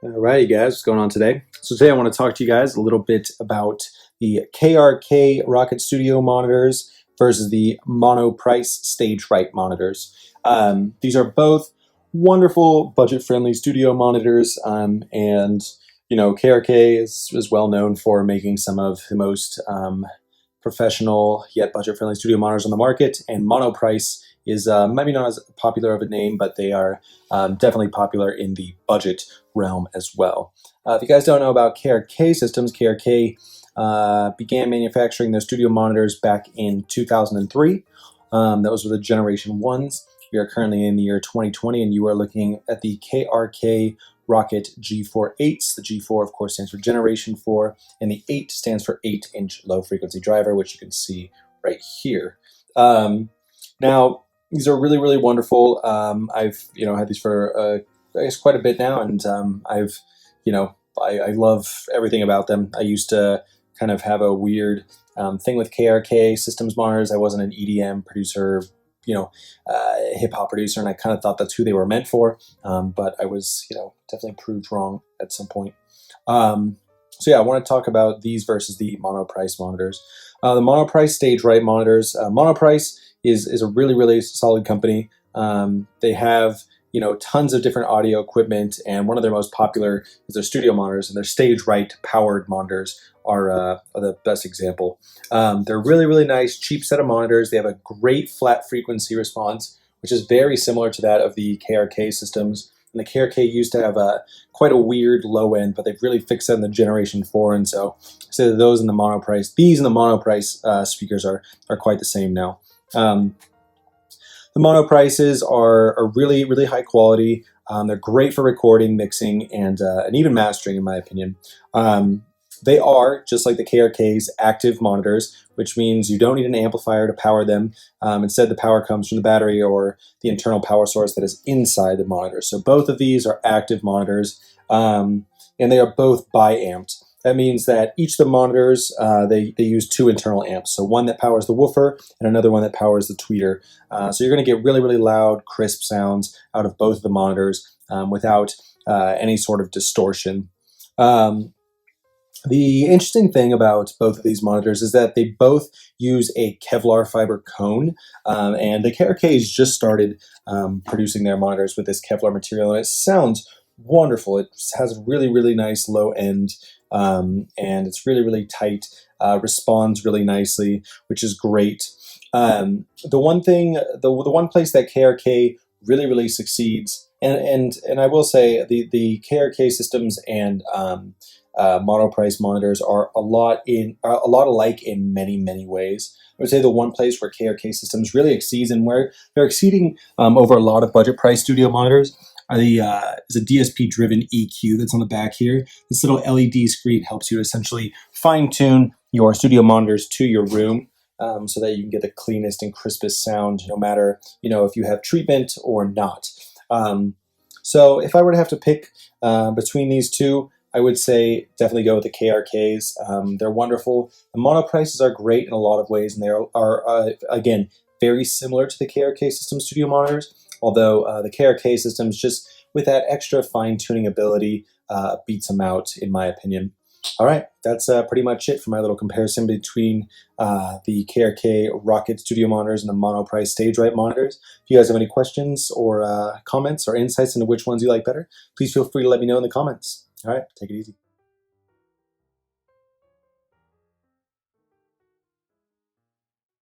Alrighty guys, what's going on today? So today I want to talk to you guys a little bit about the KRK Rokit Studio monitors versus the Monoprice Stage Right monitors. These are both wonderful budget-friendly studio monitors, and KRK is well known for making some of the most professional yet budget-friendly studio monitors on the market, and Monoprice is maybe not as popular of a name, but they are definitely popular in the budget realm as well. If you guys don't know about KRK systems, KRK began manufacturing their studio monitors back in 2003. That was with the Generation 1s. We are currently in the year 2020, and you are looking at the KRK Rokit G4 8s. The G4, of course, stands for Generation 4, and the 8 stands for 8-inch low-frequency driver, which you can see right here. Now, these are really, really wonderful. I've had these for I guess quite a bit now, and I love everything about them. I used to kind of have a weird thing with KRK systems monitors. I wasn't an EDM producer, hip hop producer, and I kind of thought that's who they were meant for. But I was, definitely proved wrong at some point. So yeah, I want to talk about these versus the Monoprice monitors. The Monoprice Stage Right monitors. Monoprice is a really, really solid company. They have tons of different audio equipment, and one of their most popular is their studio monitors, and their Stage Right powered monitors are the best example. They're really, really nice, cheap set of monitors. They have a great flat frequency response, which is very similar to that of the KRK systems. And the KRK used to have quite a weird low end, but they've really fixed that in the Generation 4, and so I say that these and the Monoprice speakers are quite the same now. The Monoprices are really, really high quality. They're great for recording, mixing, and even mastering, in my opinion. They are, just like the KRK's, active monitors, which means you don't need an amplifier to power them. Instead, the power comes from the battery or the internal power source that is inside the monitor. So both of these are active monitors, and they are both bi-amped. That means that each of the monitors, they use two internal amps. So one that powers the woofer and another one that powers the tweeter. So you're going to get really, really loud, crisp sounds out of both of the monitors without any sort of distortion. The interesting thing about both of these monitors is that they both use a Kevlar fiber cone, and the KRK's just started producing their monitors with this Kevlar material, and it sounds wonderful. It has a really, really nice low end, and it's really, really tight, responds really nicely, which is great. The one place that KRK really, really succeeds, and I will say the KRK systems and Monoprice monitors are a lot alike in many, many ways. I would say the one place where KRK systems really exceeds, and where they're exceeding over a lot of budget price studio monitors, is a DSP-driven EQ that's on the back here. This little LED screen helps you essentially fine-tune your studio monitors to your room, so that you can get the cleanest and crispest sound, no matter if you have treatment or not. So if I were to have to pick between these two, I would say definitely go with the KRKs. They're wonderful. The Monoprices are great in a lot of ways, and they are again, very similar to the KRK system studio monitors, although the KRK systems, just with that extra fine-tuning ability, beats them out, in my opinion. All right, that's pretty much it for my little comparison between the KRK Rokit studio monitors and the Monoprice Stage Right monitors. If you guys have any questions or comments or insights into which ones you like better, please feel free to let me know in the comments. All right, take it easy.